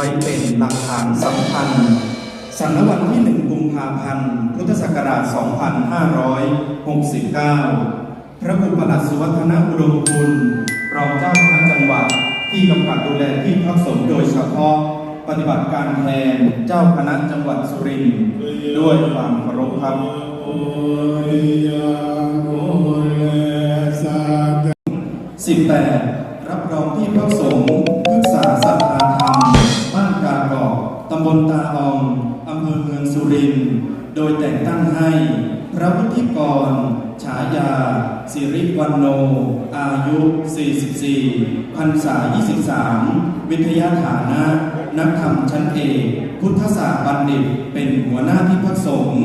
ว้เป็นหลักฐานสำคัญสำนักวันที่ 1 กุมภาพันธ์ พุทธศักราช 2569 พระครูประหลัดสุวัฒนอุดมคุณรองเจ้าคณะจังหวัดที่กำกับดูแลที่พักสงฆ์โดยเฉพาะปฏิบัติการแทนเจ้าคณะจังหวัดสุรินทร์ด้วยความเคารพครับ18รับรองที่พักสงฆ์พฤกษาสัทธาธรรมบ้านกาเกาะตำบลตาอองอำเภอเมืองสุรินทร์โดยแต่งตั้งให้พระวุฒิกรฉายาสิริวันโนอายุ 44 พรรษา 23 วิทยาฐานะนักธรรมชั้นเอกพุทธศาสตร์บัณฑิตเป็นหัวหน้าที่พักสงฆ์